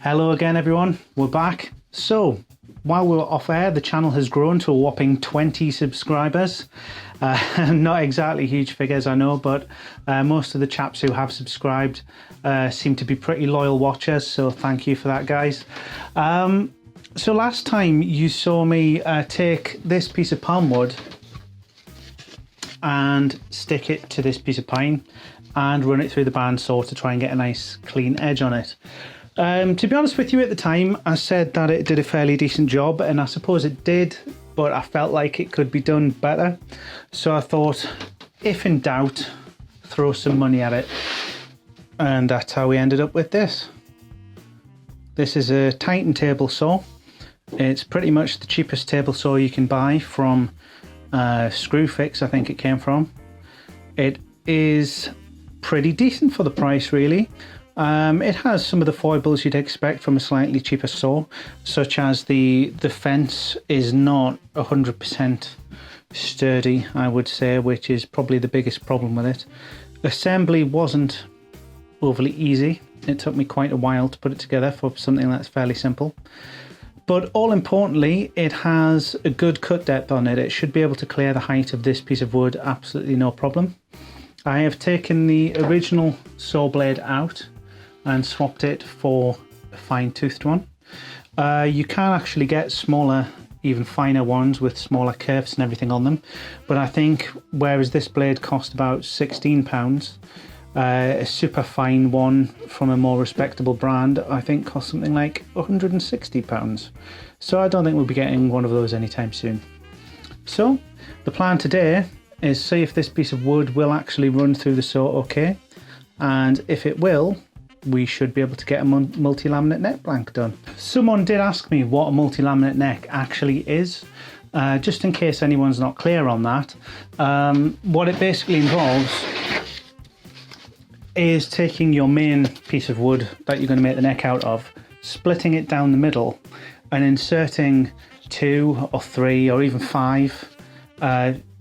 Hello again everyone, we're back. So, while we were off air, the channel has grown to a whopping 20 subscribers. Not exactly huge figures, I know, but most of the chaps who have subscribed seem to be pretty loyal watchers, so thank you for that, guys. So last time you saw me take this piece of palmwood and stick it to this piece of pine and run it through the bandsaw to try and get a nice clean edge on it. To be honest with you, at the time I said that it did a fairly decent job, and I suppose it did, but I felt like it could be done better. So I thought, if in doubt, throw some money at it. And that's how we ended up with this. This is a Titan table saw. It's pretty much the cheapest table saw you can buy from Screwfix, I think it came from. It is pretty decent for the price, really. It has some of the foibles you'd expect from a slightly cheaper saw, such as the fence is not 100% sturdy, I would say, which is probably the biggest problem with it. Assembly wasn't overly easy. It took me quite a while to put it together for something that's fairly simple. But all importantly, it has a good cut depth on it. It should be able to clear the height of this piece of wood absolutely no problem. I have taken the original saw blade out and swapped it for a fine-toothed one. You can actually get smaller, even finer ones with smaller curves and everything on them, but I think whereas this blade cost about £16, a super fine one from a more respectable brand I think cost something like £160. So I don't think we'll be getting one of those anytime soon. So the plan today is see if this piece of wood will actually run through the saw okay, and if it will, we should be able to get a multi-laminate neck blank done. Someone did ask me what a multi-laminate neck actually is, just in case anyone's not clear on that. What it basically involves is taking your main piece of wood that you're going to make the neck out of, splitting it down the middle and inserting 2 or 3 or even 5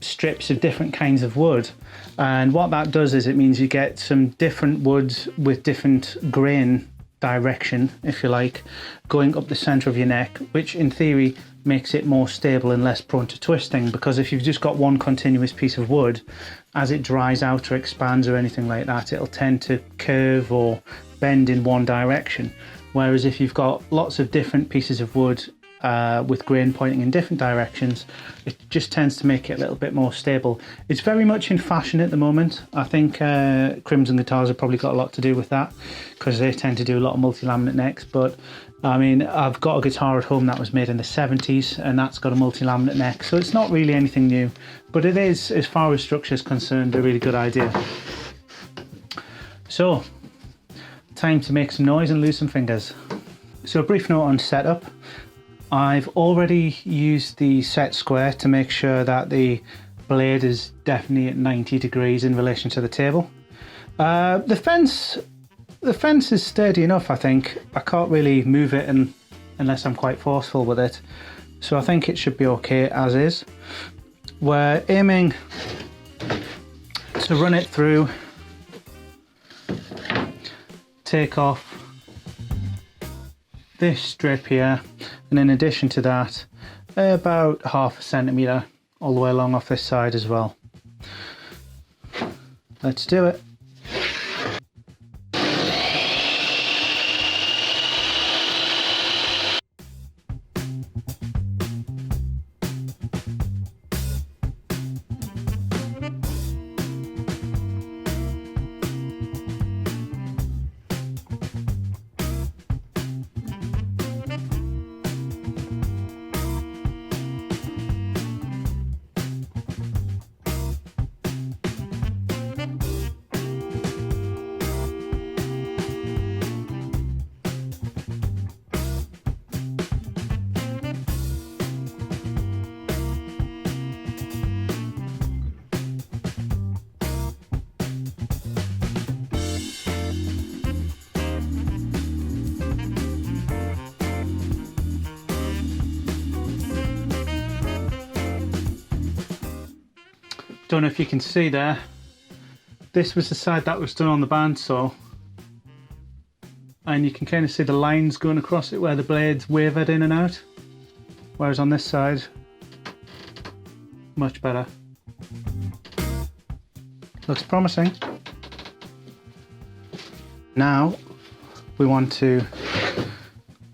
strips of different kinds of wood. And what that does is it means you get some different woods with different grain direction, if you like, going up the center of your neck, which in theory makes it more stable and less prone to twisting, because if you've just got one continuous piece of wood, as it dries out or expands or anything like that, it'll tend to curve or bend in one direction. Whereas if you've got lots of different pieces of wood with grain pointing in different directions, it just tends to make it a little bit more stable. It's very much in fashion at the moment. I think Crimson Guitars have probably got a lot to do with that, because they tend to do a lot of multi-laminate necks. But I mean, I've got a guitar at home that was made in the 70s and that's got a multi-laminate neck, so it's not really anything new, but it is, as far as structure is concerned, a really good idea. So time to make some noise and lose some fingers. So a brief note on setup. I've already used the set square to make sure that the blade is definitely at 90 degrees in relation to the table. The fence is sturdy enough, I think. I can't really move it unless I'm quite forceful with it. So I think it should be okay as is. We're aiming to run it through, take off this strip here, and in addition to that, about ½ a centimetre all the way along off this side as well. Let's do it. Don't know if you can see there, this was the side that was done on the bandsaw, and you can kind of see the lines going across it where the blades wavered in and out, whereas on this side, much better. Looks promising. Now we want to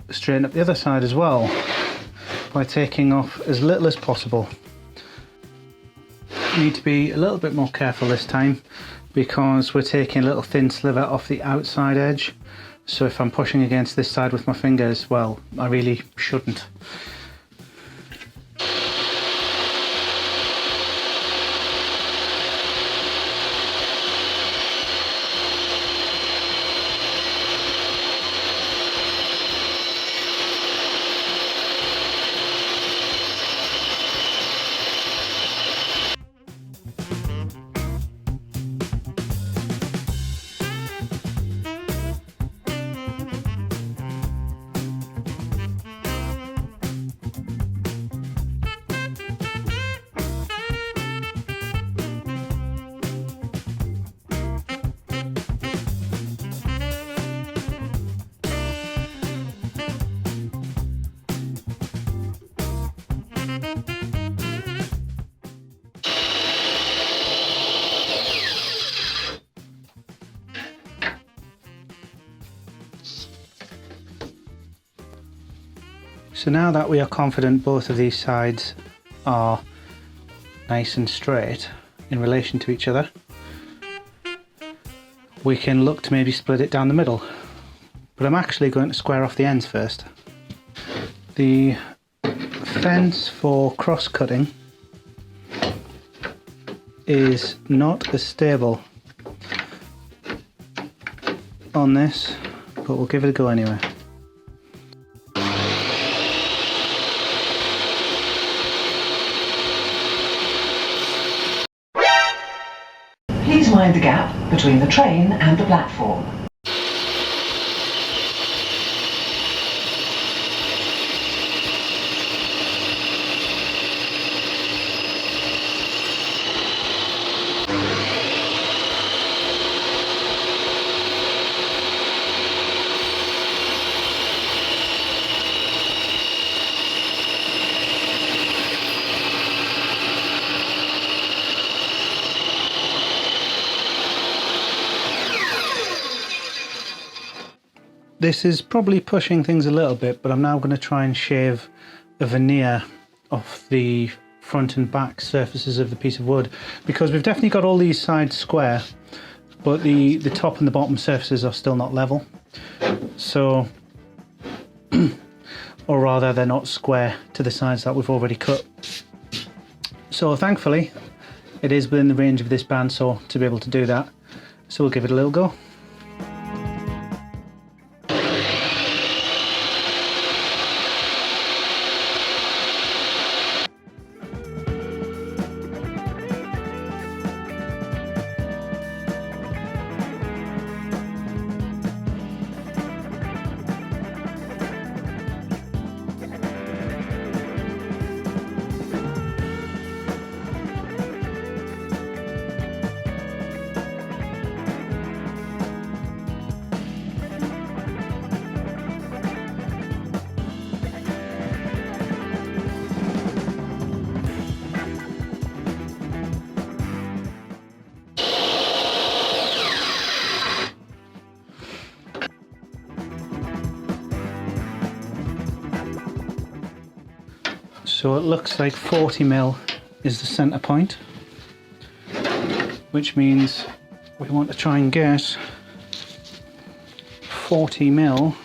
straighten up the other side as well by taking off as little as possible. Need to be a little bit more careful this time because we're taking a little thin sliver off the outside edge, so if I'm pushing against this side with my fingers, well, I really shouldn't. So now that we are confident both of these sides are nice and straight in relation to each other, we can look to maybe split it down the middle. But I'm actually going to square off the ends first. The fence for cross-cutting is not as stable on this, but we'll give it a go anyway. Please mind the gap between the train and the platform. This is probably pushing things a little bit, but I'm now going to try and shave a veneer off the front and back surfaces of the piece of wood, because we've definitely got all these sides square, but the top and the bottom surfaces are still not level. So, or rather they're not square to the sides that we've already cut. So thankfully it is within the range of this bandsaw to be able to do that, so we'll give it a little go. So it looks like 40mm is the centre point, which means we want to try and get 40mm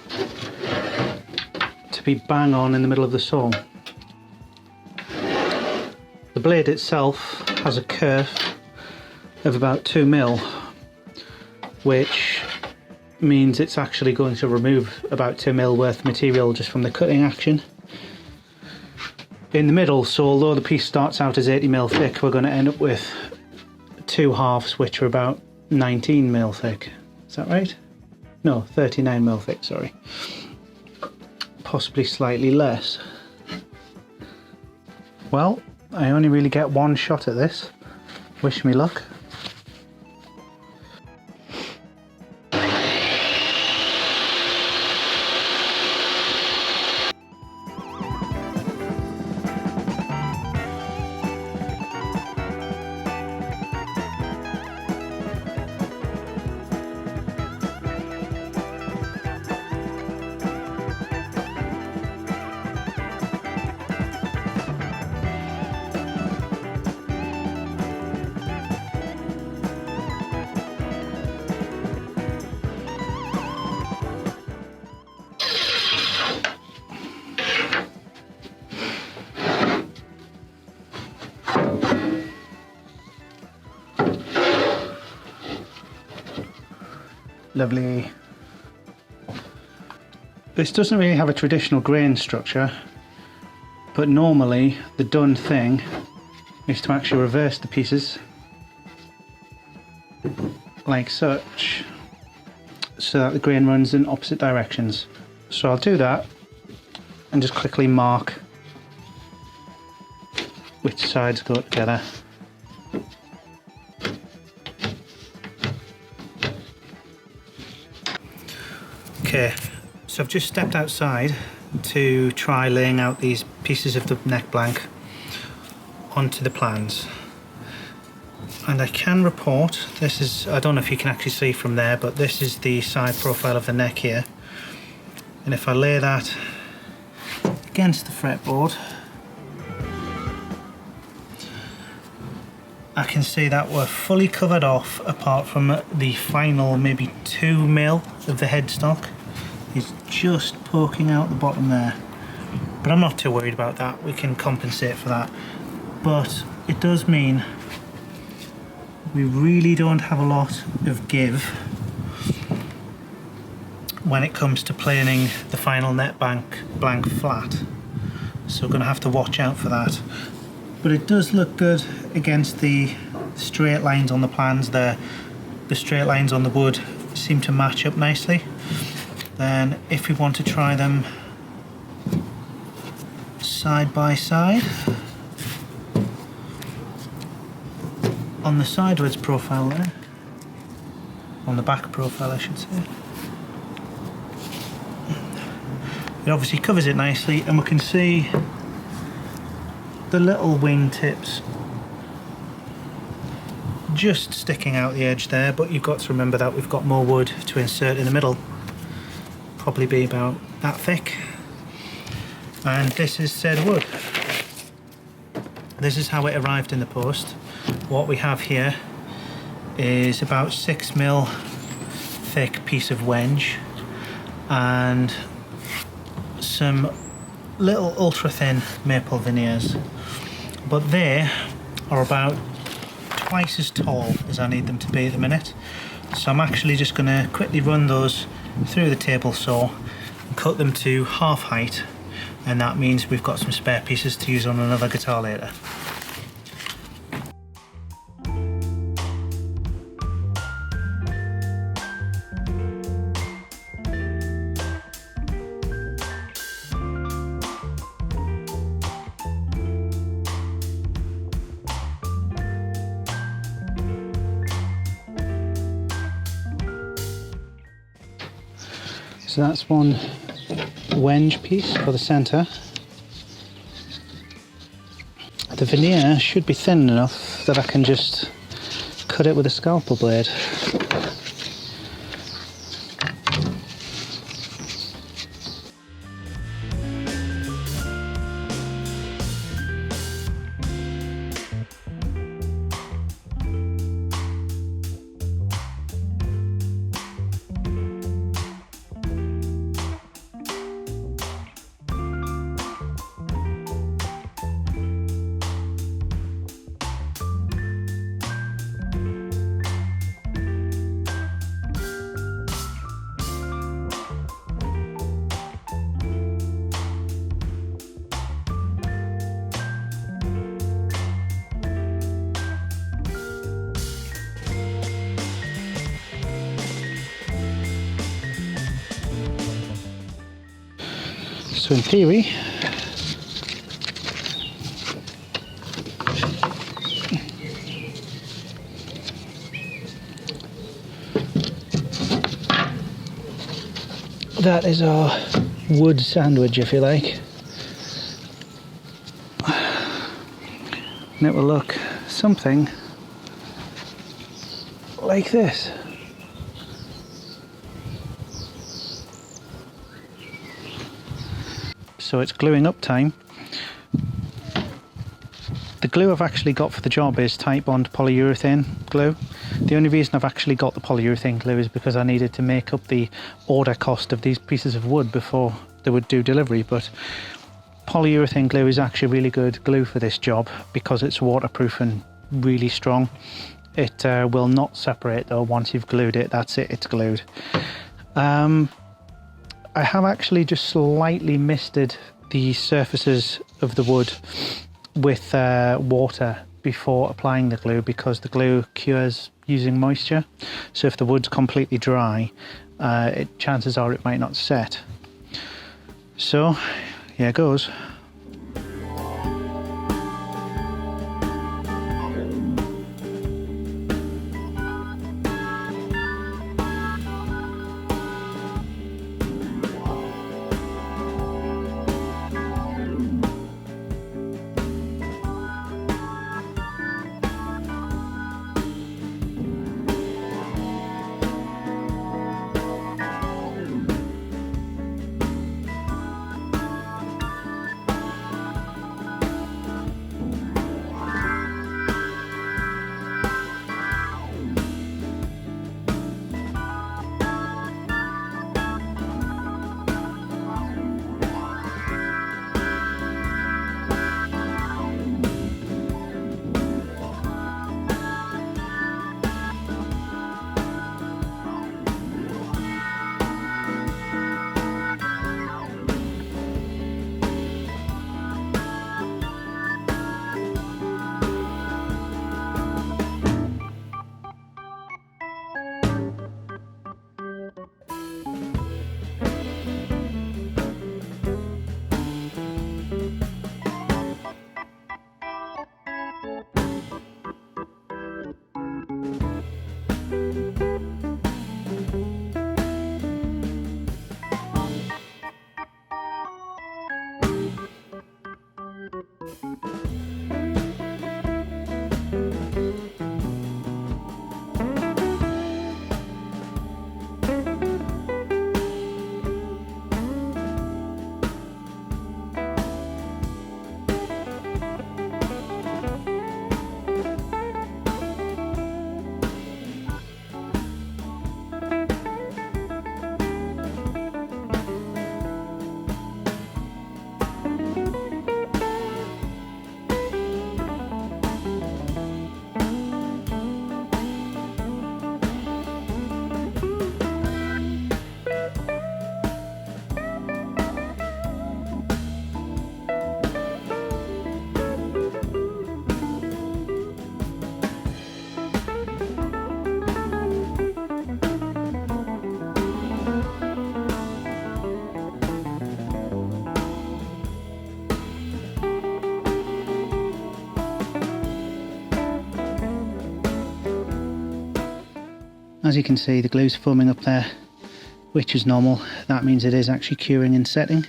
to be bang on in the middle of the saw. The blade itself has a kerf of about 2mm, which means it's actually going to remove about 2mm worth of material just from the cutting action. In the middle, so although the piece starts out as 80mm thick, we're going to end up with two halves which are about 19mm thick. Is that right? No, 39mm thick, sorry. Possibly slightly less. Well, I only really get one shot at this. Wish me luck. Lovely. This doesn't really have a traditional grain structure, but normally the done thing is to actually reverse the pieces like such, so that the grain runs in opposite directions. So I'll do that and just quickly mark which sides go together. Okay, so I've just stepped outside to try laying out these pieces of the neck blank onto the plans. And I can report, this is, I don't know if you can actually see from there, but this is the side profile of the neck here. And if I lay that against the fretboard, I can see that we're fully covered off apart from the final maybe 2 mil of the headstock is just poking out the bottom there. But I'm not too worried about that, we can compensate for that. But it does mean we really don't have a lot of give when it comes to planing the final net blank flat. So we're going to have to watch out for that. But it does look good against the straight lines on the plans there. The straight lines on the wood seem to match up nicely. Then if we want to try them side by side, on the sideways profile there, on the back profile I should say, it obviously covers it nicely, and we can see the little wing tips just sticking out the edge there, but you've got to remember that we've got more wood to insert in the middle, probably be about that thick. And this is said wood. This is how it arrived in the post. What we have here is about 6 mil thick piece of wenge and some little ultra thin maple veneers, but they are about twice as tall as I need them to be at the minute. So I'm actually just going to quickly run those through the table saw and cut them to half height, and that means we've got some spare pieces to use on another guitar later. So that's one wenge piece for the centre. The veneer should be thin enough that I can just cut it with a scalpel blade. So in theory, that is our wood sandwich, if you like. And it will look something like this. So it's gluing up time. The glue I've actually got for the job is Titebond polyurethane glue. The only reason I've actually got the polyurethane glue is because I needed to make up the order cost of these pieces of wood before they would do delivery, but polyurethane glue is actually really good glue for this job because it's waterproof and really strong. It will not separate though. Once you've glued it, that's it, it's glued. I have actually just slightly misted the surfaces of the wood with water before applying the glue, because the glue cures using moisture. So if the wood's completely dry, chances are it might not set. So here goes. As you can see, the glue's forming up there, which is normal. That means it is actually curing and setting.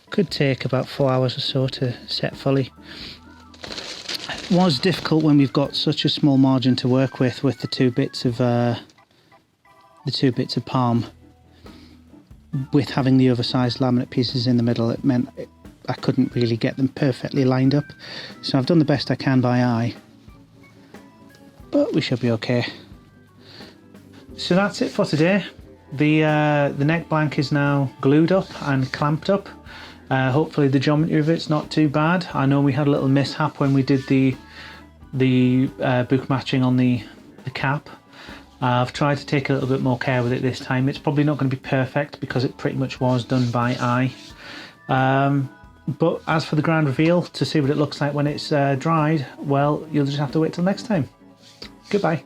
Could take about 4 hours or so to set fully. It was difficult when we've got such a small margin to work with the two bits of palm. With having the oversized laminate pieces in the middle, it meant I couldn't really get them perfectly lined up. So I've done the best I can by eye, but we should be okay. So that's it for today. The neck blank is now glued up and clamped up. Hopefully the geometry of it's not too bad. I know we had a little mishap when we did the book matching on the cap. I've tried to take a little bit more care with it this time. It's probably not going to be perfect because it pretty much was done by eye. But as for the grand reveal, to see what it looks like when it's dried, well, you'll just have to wait till next time. Goodbye.